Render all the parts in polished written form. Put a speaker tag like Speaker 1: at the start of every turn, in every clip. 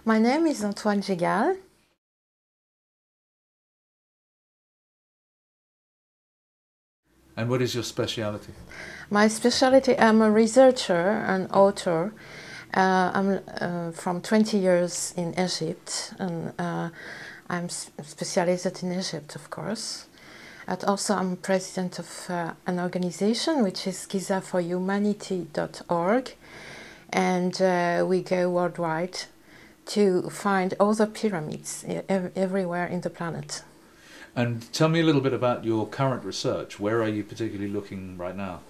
Speaker 1: My name is Antoine Gigal.
Speaker 2: And what is your speciality?
Speaker 1: My specialty, I'm a researcher and author. I'm from 20 years in Egypt, and I'm specialized in Egypt, of course. And also, I'm president of an organization which is gizaforhumanity.org, and we go worldwide to find all the pyramids everywhere in the planet.
Speaker 2: And tell me a little bit about your current research. Where are you particularly looking right now?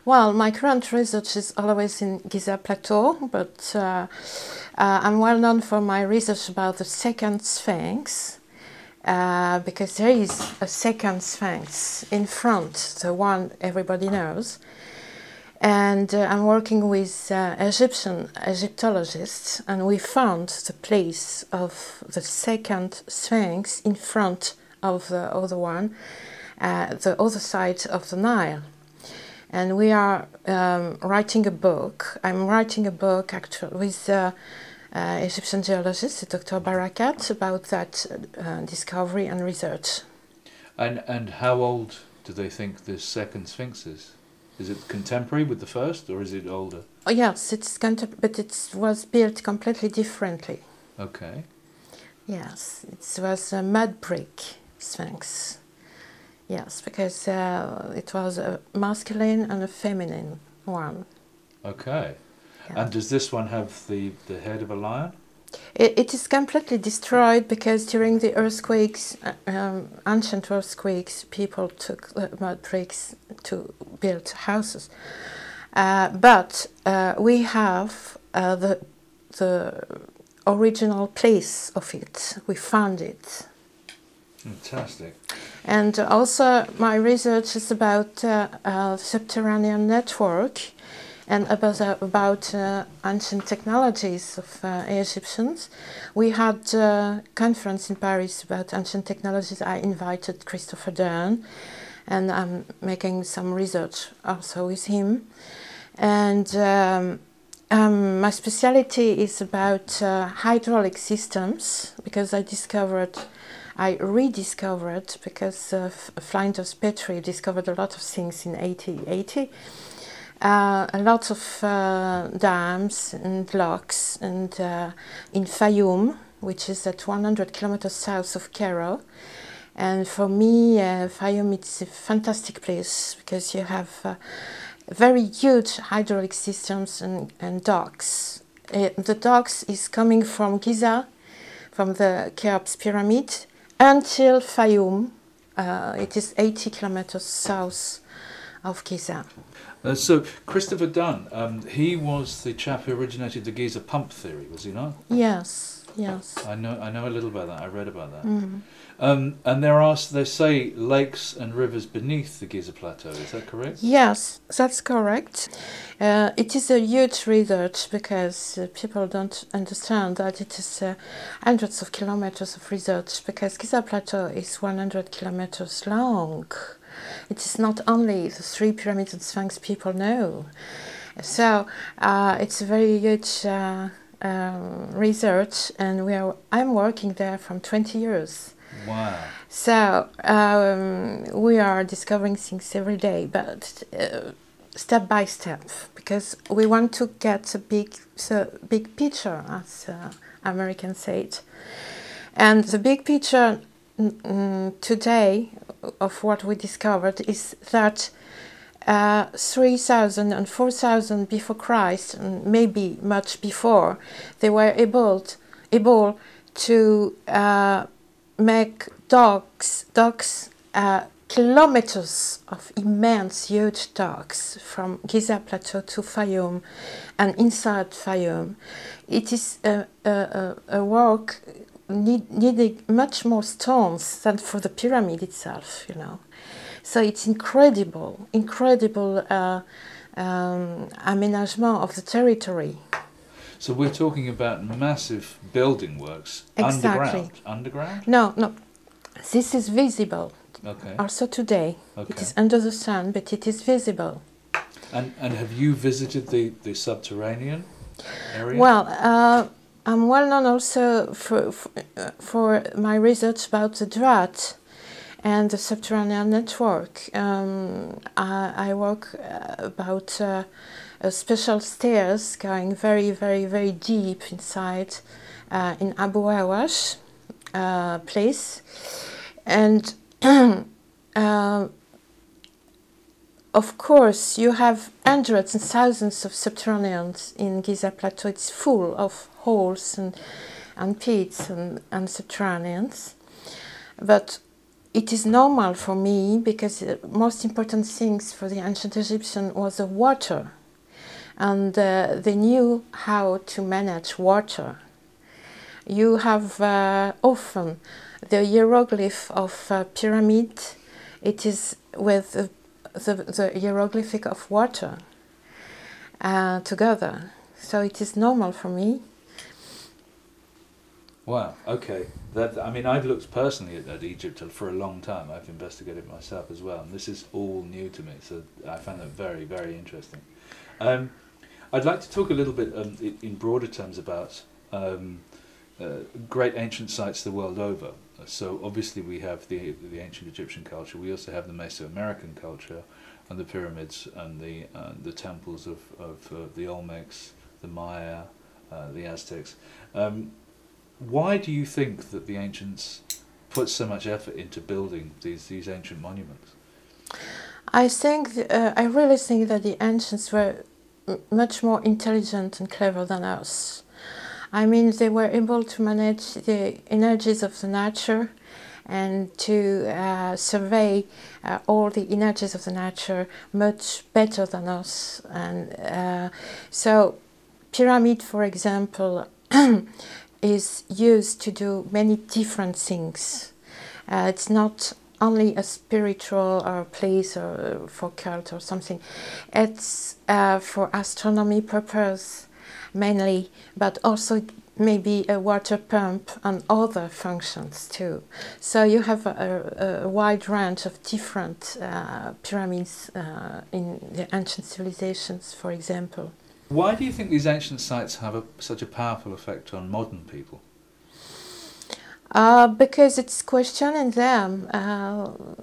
Speaker 1: Well, my current research is always in Giza Plateau, but I'm well known for my research about the second Sphinx, because there is a second Sphinx in front, the one everybody knows. And I'm working with Egyptian Egyptologists, and we found the place of the second Sphinx in front of the other one, the other side of the Nile. And we are writing a book. I'm writing a book actually with Egyptian geologist, Dr. Barakat, about that discovery and research.
Speaker 2: And how old do they think this second Sphinx is? Is it contemporary with the first, or is it older?
Speaker 1: Oh, yes, it's contemporary, but it was built completely differently.
Speaker 2: Okay.
Speaker 1: Yes, it was a mud brick Sphinx. Yes, because it was a masculine and a feminine one.
Speaker 2: Okay.
Speaker 1: Yeah.
Speaker 2: And does this one have the head of a lion?
Speaker 1: It is completely destroyed because during the earthquakes, ancient earthquakes, people took mud bricks to build houses. But we have the original place of it. We found it.
Speaker 2: Fantastic.
Speaker 1: And also my research is about subterranean network and about ancient technologies of Egyptians. We had a conference in Paris about ancient technologies. I invited Christopher Dern, and I'm making some research also with him. And my specialty is about hydraulic systems, because I rediscovered, because Flinders Petrie discovered a lot of things in 1880. A lot of dams and locks, and in Fayoum, which is at 100 kilometers south of Cairo. And for me, Fayoum, it's a fantastic place because you have very huge hydraulic systems and docks. The docks is coming from Giza, from the Cheops pyramid, until Fayoum. It is 80 kilometers south of Giza.
Speaker 2: So Christopher Dunn, he was the chap who originated the Giza pump theory, was he not?
Speaker 1: Yes, yes.
Speaker 2: I know a little about that. I read about that.
Speaker 1: Mm.
Speaker 2: And there are, they say, lakes and rivers beneath the Giza Plateau. Is that correct?
Speaker 1: Yes, that's correct. It is a huge research because people don't understand that it is hundreds of kilometers of research, because Giza Plateau is 100 kilometers long. It is not only the three pyramids and Sphinx people know. So it's a very huge research, and I'm working there from 20 years.
Speaker 2: Wow.
Speaker 1: So we are discovering things every day, but step by step, because we want to get a big picture, as Americans say it. And the big picture today of what we discovered is that 3,000 and 4,000 before Christ, and maybe much before, they were able to make docks, kilometers of immense, huge docks from Giza Plateau to Fayoum and inside Fayoum. It is a work needing much more stones than for the pyramid itself, you know. So it's incredible aménagement of the territory.
Speaker 2: So we're talking about massive building works.
Speaker 1: Exactly.
Speaker 2: Underground?
Speaker 1: No. This is visible.
Speaker 2: Okay.
Speaker 1: Also today.
Speaker 2: Okay.
Speaker 1: It is under the sun, but it is visible.
Speaker 2: And have you visited the subterranean area?
Speaker 1: Well, I'm well known also for my research about the drought and the subterranean network. I work about special stairs going very, very, very deep inside in Abu Awash place. And of course, you have hundreds and thousands of subterraneans in Giza Plateau. It's full of holes and pits and subterraneans. But it is normal for me because the most important things for the ancient Egyptian was the water. And they knew how to manage water. You have often the hieroglyph of pyramid. It is with the hieroglyphic of water together. So it is normal for me.
Speaker 2: Wow, okay. I mean, I've looked personally at Egypt for a long time. I've investigated myself as well, and this is all new to me, so I found that very, very interesting. I'd like to talk a little bit in broader terms about great ancient sites the world over. So obviously we have the ancient Egyptian culture. We also have the Mesoamerican culture, and the pyramids and the temples of the Olmecs, the Maya, the Aztecs. Why do you think that the ancients put so much effort into building these ancient monuments?
Speaker 1: I really think that the ancients were much more intelligent and clever than us. I mean, they were able to manage the energies of the nature and to survey all the energies of the nature much better than us. And so, pyramid, for example, is used to do many different things. It's not only a spiritual or a place or for cult or something. It's for astronomy purpose mainly, but also maybe a water pump and other functions too. So you have a wide range of different pyramids in the ancient civilizations, for example.
Speaker 2: Why do you think these ancient sites have such a powerful effect on modern people?
Speaker 1: Because it's questioning them.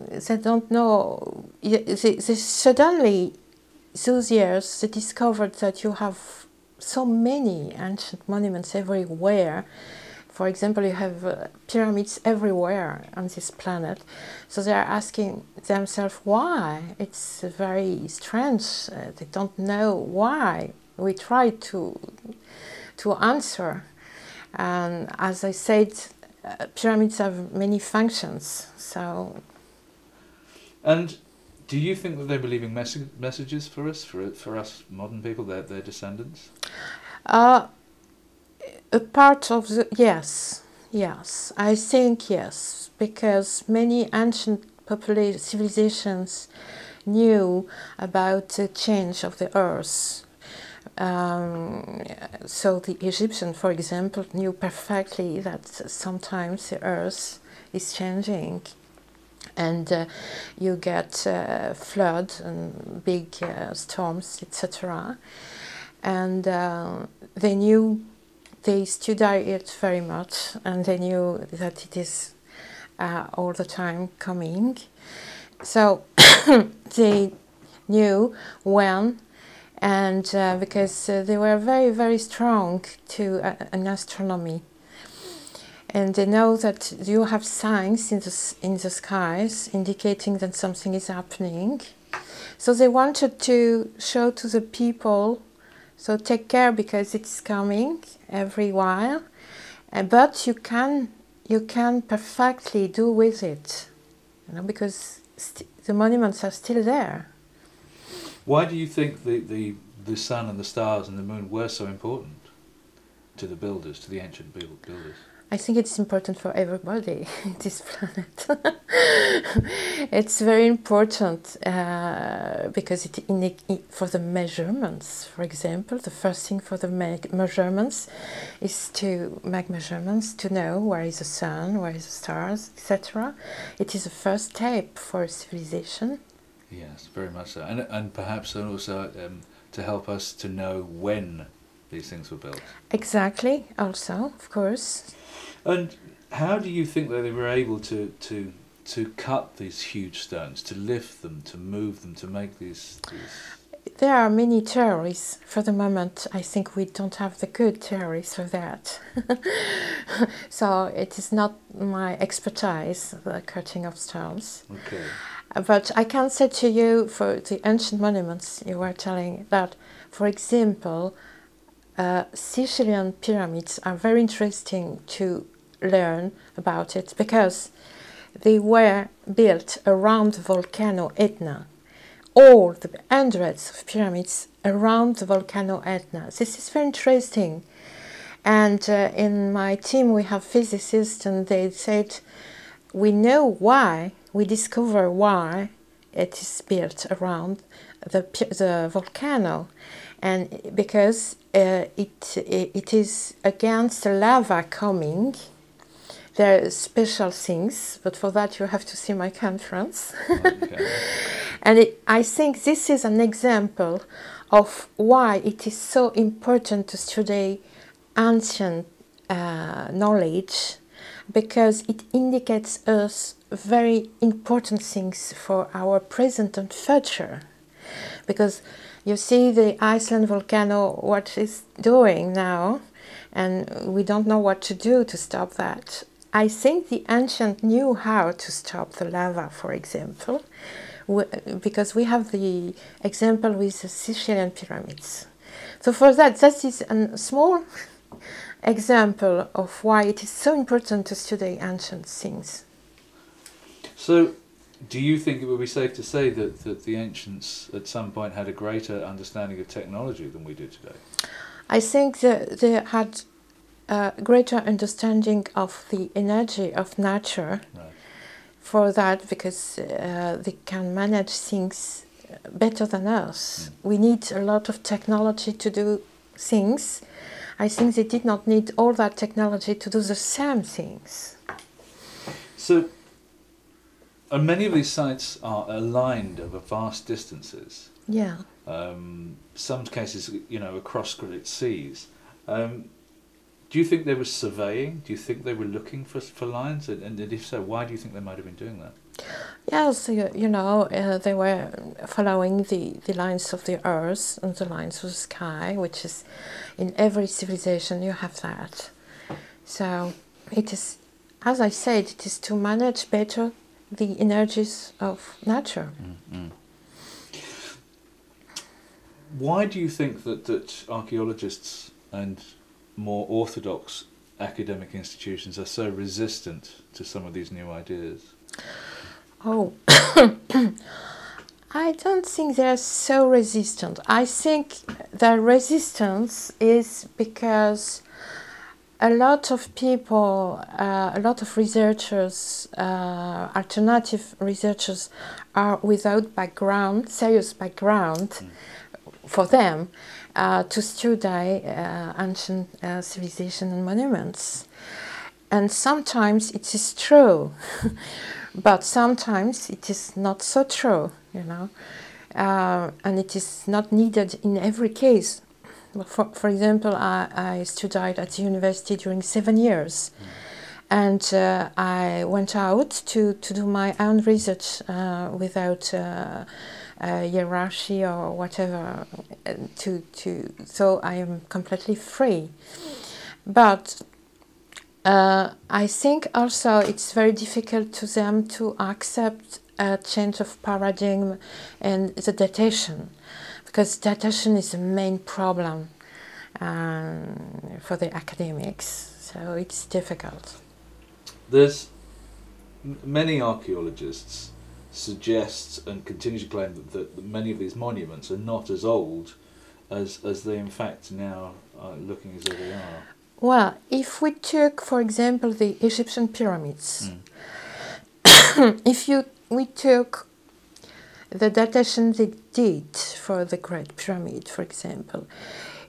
Speaker 1: They don't know. They suddenly, those years, they discovered that you have so many ancient monuments everywhere. For example, you have pyramids everywhere on this planet. So they are asking themselves why. It's very strange. They don't know why. We try to answer. And as I said, pyramids have many functions. So.
Speaker 2: And do you think that they're leaving messages for us modern people, their descendants?
Speaker 1: A part of the yes, I think yes, because many ancient civilizations knew about the change of the earth. So the Egyptian, for example, knew perfectly that sometimes the earth is changing. And you get flood and big storms, etc. And they studied it very much, and they knew that it is all the time coming. So they knew when, and because they were very, very strong to an astronomy. And they know that you have signs in the skies indicating that something is happening. So they wanted to show to the people, so take care because it's coming every while. But you can perfectly do with it, because the monuments are still there.
Speaker 2: Why do you think the sun and the stars and the moon were so important to the builders, to the ancient builders?
Speaker 1: I think it's important for everybody in this planet. It's very important because for the measurements, for example, the first thing for the measurements is to make measurements to know where is the sun, where is the stars, etc. It is the first step for civilization.
Speaker 2: Yes, very much so, and perhaps also to help us to know when these things were built.
Speaker 1: Exactly, also, of course.
Speaker 2: And how do you think that they were able to cut these huge stones, to lift them, to move them, to make these...
Speaker 1: There are many theories. For the moment, I think we don't have the good theories for that. So it is not my expertise, the cutting of stones.
Speaker 2: Okay.
Speaker 1: But I can say to you, for the ancient monuments you were telling, that, for example, Sicilian pyramids are very interesting to learn about it because they were built around the volcano Etna. All the hundreds of pyramids around the volcano Etna. This is very interesting. And in my team we have physicists, and they said, we know why, we discover why it is built around the volcano. And because it is against the lava coming. There are special things, but for that you have to see my conference. Okay. And I think this is an example of why it is so important to study ancient knowledge, because it indicates us very important things for our present and future. Because you see the Iceland volcano, what it's doing now, and we don't know what to do to stop that. I think the ancient knew how to stop the lava, for example, because we have the example with the Sicilian pyramids. So for that, that is a small example of why it is so important to study ancient things.
Speaker 2: So, do you think it would be safe to say that the ancients at some point had a greater understanding of technology than we do today? I
Speaker 1: think that they had a greater understanding of the energy of nature. Right. For that, because they can manage things better than us. We need a lot of technology to do things. I think they did not need all that technology to do the same things.
Speaker 2: So, and many of these sites are aligned over vast distances.
Speaker 1: Yeah.
Speaker 2: Some cases, across great seas. Do you think they were surveying? Do you think they were looking for lines? And if so, why do you think they might have been doing that?
Speaker 1: Yes, they were following the lines of the earth and the lines of the sky, which is in every civilization you have that. So it is, as I said, it is to manage better the energies of nature.
Speaker 2: Mm-hmm. Why do you think that archaeologists and more orthodox academic institutions are so resistant to some of these new ideas?
Speaker 1: Oh, I don't think they're so resistant. I think their resistance is because a lot of people, a lot of researchers, alternative researchers are without background, serious background for them. To study ancient civilization and monuments. And sometimes it is true, but sometimes it is not so true, and it is not needed in every case. For example, I studied at the university during 7 years, and I went out to do my own research without hierarchy or whatever, so I am completely free. But I think also it's very difficult to them to accept a change of paradigm and the datation, because datation is the main problem for the academics, so it's difficult.
Speaker 2: There's many archaeologists suggest and continue to claim that many of these monuments are not as old as they in fact now are looking as though they are.
Speaker 1: Well, if we took, for example, the Egyptian pyramids, we took the datation they did for the Great Pyramid, for example,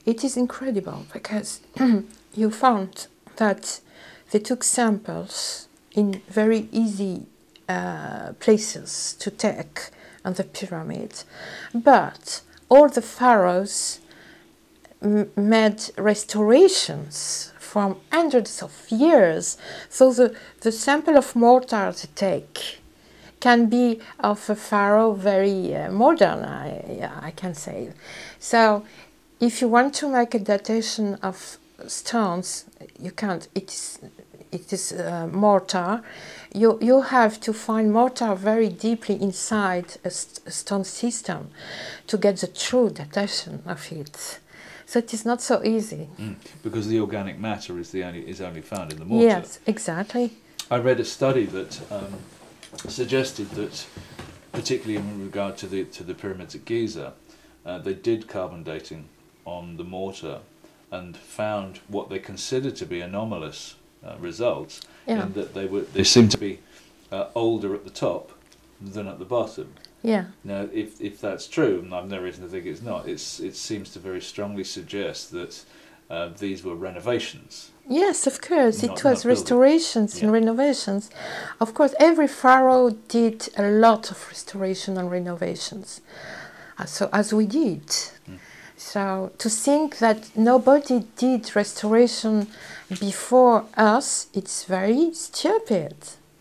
Speaker 1: it is incredible because you found that they took samples in very easy places to take on the pyramid, but all the pharaohs made restorations from hundreds of years. So the sample of mortar they take can be of a pharaoh very modern, I can say. So if you want to make a datation of stones, you can't. It is mortar. You have to find mortar very deeply inside a stone system to get the true datation of it. So it is not so easy.
Speaker 2: Because the organic matter is only found in the mortar.
Speaker 1: Yes, exactly.
Speaker 2: I read a study that suggested that, particularly in regard to the pyramids at Giza, they did carbon dating on the mortar and found what they considered to be anomalous results, in that they seemed to be older at the top than at the bottom.
Speaker 1: Yeah.
Speaker 2: Now, if that's true, and I've no reason to think it's not, it seems to very strongly suggest that these were renovations.
Speaker 1: Yes, of course. It was
Speaker 2: not
Speaker 1: restorations and renovations. Of course, every pharaoh did a lot of restoration and renovations, so as we did. So to think that nobody did restoration before us, it's very stupid.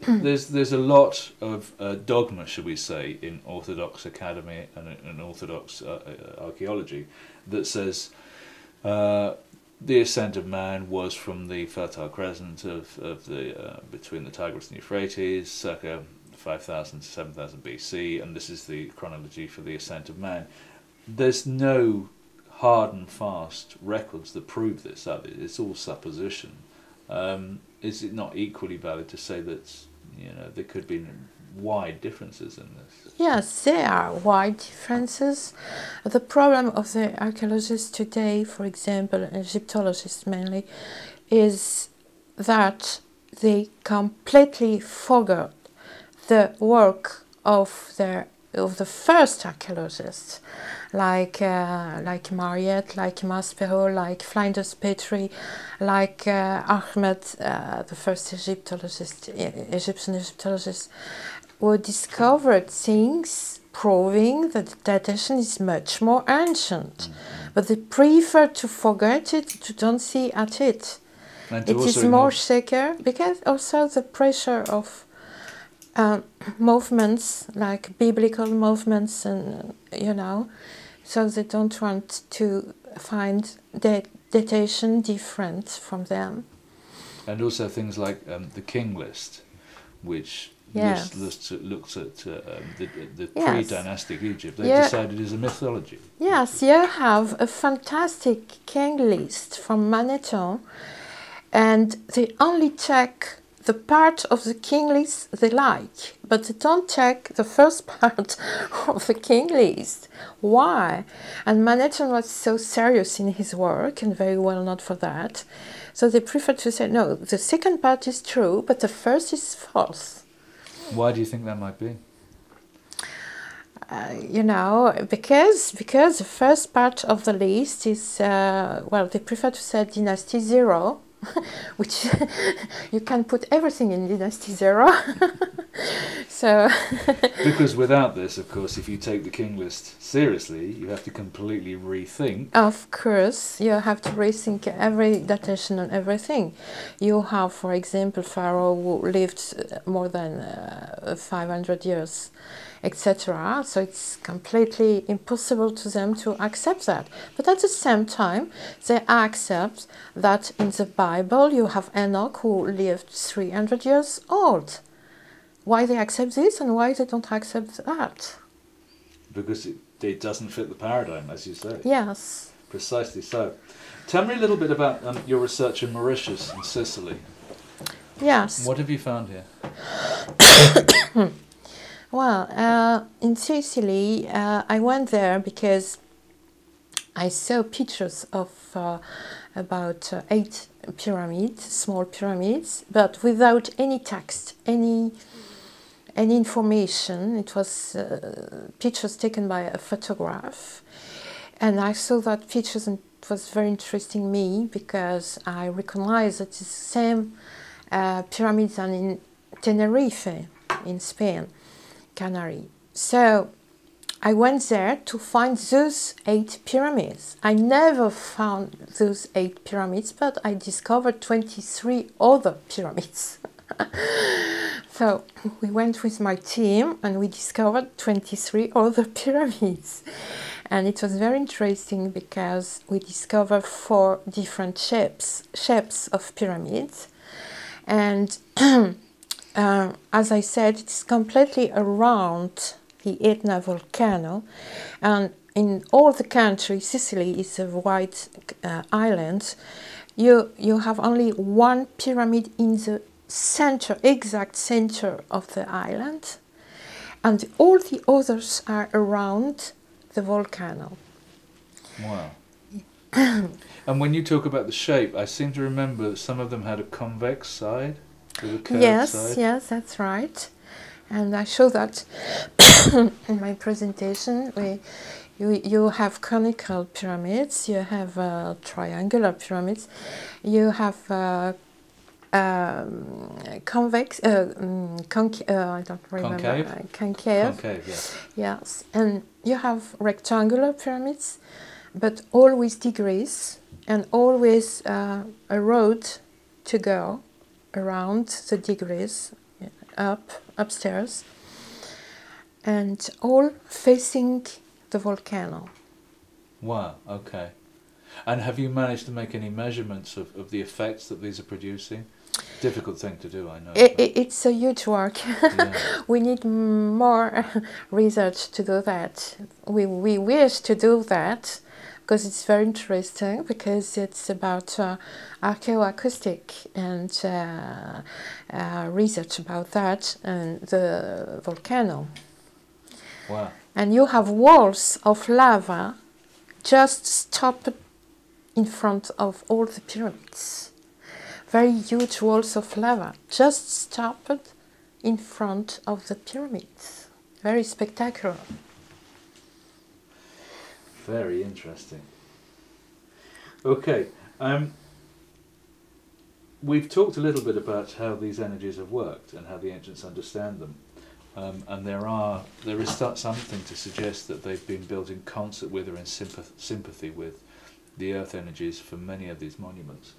Speaker 2: There's a lot of dogma, shall we say, in Orthodox academy and in Orthodox archaeology that says the ascent of man was from the Fertile Crescent of the between the Tigris and Euphrates, circa 5000 to 7000 BC, and this is the chronology for the ascent of man. There's no hard and fast records that prove this. It's all supposition. Is it not equally valid to say that there could be wide differences in this?
Speaker 1: Yes, there are wide differences. The problem of the archaeologists today, for example, Egyptologists mainly, is that they completely forgot the work of the first archaeologists, like Mariette, like Maspero, like Flinders Petrie, like Ahmed, the first Egyptian Egyptologist, who discovered things proving that the datation is much more ancient. But they prefer to forget it, to don't see at it. It is more secure, because also the pressure of movements, like biblical movements, and so they don't want to find datation different from them.
Speaker 2: And also things like the king list, which looks at the pre-dynastic Egypt. They decided is a mythology.
Speaker 1: Yes, you have a fantastic king list from Manetho, and they only check the part of the king list they like, but they don't check the first part of the king list. Why? And Manetho was so serious in his work, and very well known for that, so they prefer to say, no, the second part is true, but the first is false.
Speaker 2: Why do you think that might be?
Speaker 1: Because the first part of the list is, they prefer to say Dynasty 0, which you can put everything in Dynasty 0. So
Speaker 2: because without this, of course, if you take the king list seriously, you have to completely rethink.
Speaker 1: Of course, you have to rethink every datation and everything. You have, for example, pharaoh who lived more than 500 years, etc. So it's completely impossible to them to accept that. But at the same time, they accept that in the Bible you have Enoch who lived 300 years old. Why they accept this and why they don't accept that?
Speaker 2: Because it doesn't fit the paradigm, as you say.
Speaker 1: Yes.
Speaker 2: Precisely so. Tell me a little bit about your research in Mauritius and Sicily.
Speaker 1: Yes.
Speaker 2: What have you found here?
Speaker 1: Well, in Sicily, I went there because I saw pictures of about 8 pyramids, small pyramids, but without any text, any information. It was pictures taken by a photograph, and I saw that pictures, and it was very interesting me because I recognized that it's the same pyramids than in Tenerife, in Spain, Canary. So I went there to find those 8 pyramids. I never found those 8 pyramids, but I discovered 23 other pyramids. So we went with my team and we discovered 23 other pyramids. And it was very interesting because we discovered 4 different shapes of pyramids. And as I said, it's completely around the Etna volcano. And in all the country, Sicily is a white island. You have only 1 pyramid in the center, exact center of the island. And all the others are around the volcano.
Speaker 2: Wow. And when you talk about the shape, I seem to remember that some of them had a convex side with a curved side.
Speaker 1: Yes, that's right. And I show that in my presentation. You have conical pyramids, you have triangular pyramids, you have convex, I don't remember. Concave.
Speaker 2: Concave, yes.
Speaker 1: Yes, and you have rectangular pyramids, but all with degrees and always a road to go around the degrees, upstairs, and all facing the volcano.
Speaker 2: Wow, okay. And have you managed to make any measurements of the effects that these are producing? Difficult thing to do, I know.
Speaker 1: It's a huge work.
Speaker 2: Yeah.
Speaker 1: We need more research to do that. We wish to do that because it's very interesting, because it's about archaeoacoustic and research about that and the volcano.
Speaker 2: Wow.
Speaker 1: And you have walls of lava just stopped in front of all the pyramids. Very huge walls of lava just stopped in front of the pyramids. Very spectacular.
Speaker 2: Very interesting. Okay, we've talked a little bit about how these energies have worked and how the ancients understand them. And there is something to suggest that they've been built in concert with or in sympathy with the earth energies for many of these monuments.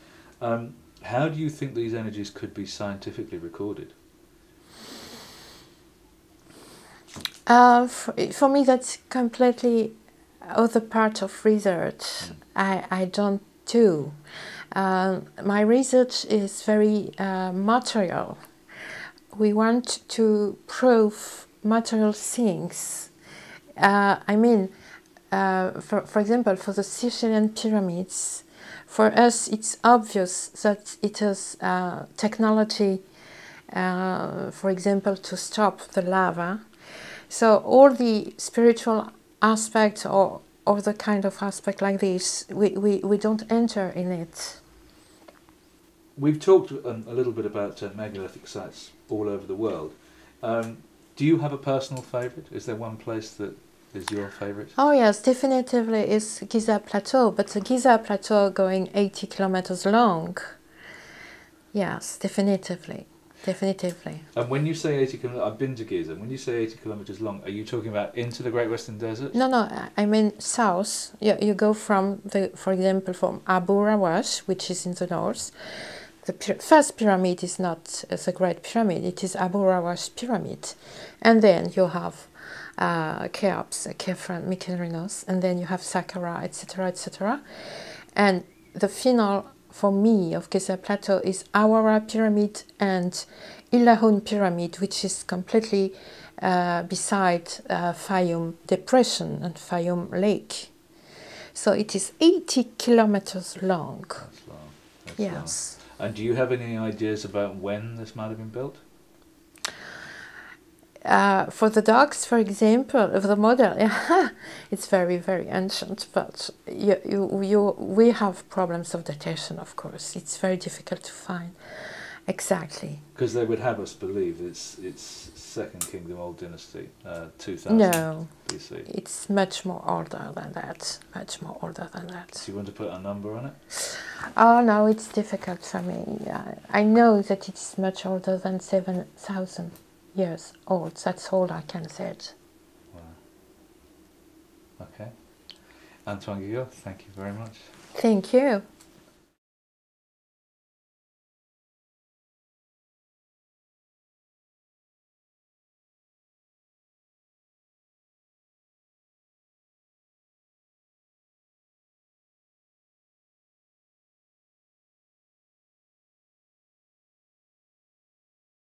Speaker 2: How do you think these energies could be scientifically recorded?
Speaker 1: For me, that's completely other part of research. I don't do. My research is very material. We want to prove material things. I mean, for example, for the Sicilian pyramids, for us it's obvious that it is technology, for example, to stop the lava. So all the spiritual aspects or other kind of aspect like this, we don't enter in it.
Speaker 2: We've talked a little bit about megalithic sites all over the world. Do you have a personal favourite? Is there one place that is your favourite?
Speaker 1: Oh yes, definitively is Giza Plateau, but the Giza Plateau going 80 kilometers long. Yes, definitively.
Speaker 2: And when you say 80 kilometers, I've been to Giza, when you say 80 kilometers long, are you talking about into the Great Western Desert?
Speaker 1: No, I mean south. You go from, for example, from Abu Rawash, which is in the north. The first pyramid is not the Great Pyramid, it is Abu Rawash Pyramid. And then you have Cheops, Khafre, Mykonos, and then you have Saqqara, etc., etc. And the final, for me, of Giza Plateau is Awara Pyramid and Ilahun Pyramid, which is completely beside Fayum Depression and Fayum Lake. So it is 80 kilometers long.
Speaker 2: That's long. That's
Speaker 1: yes.
Speaker 2: Long. And do you have any ideas about when this might have been built?
Speaker 1: For the dogs, for example, of the model, it's very, very ancient, but we have problems of datation, of course. It's very difficult to find exactly.
Speaker 2: Because they would have us believe it's Second Kingdom Old Dynasty, 2000
Speaker 1: no,
Speaker 2: BC.
Speaker 1: It's much more older than that, much more older than that.
Speaker 2: Do you want to put a number on it?
Speaker 1: Oh no, it's difficult for me. I know that it's much older than 7,000 years old. That's all I can say.
Speaker 2: Wow. Okay. Antoine Gigal, thank you very much.
Speaker 1: Thank you.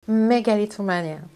Speaker 1: Megalithomania.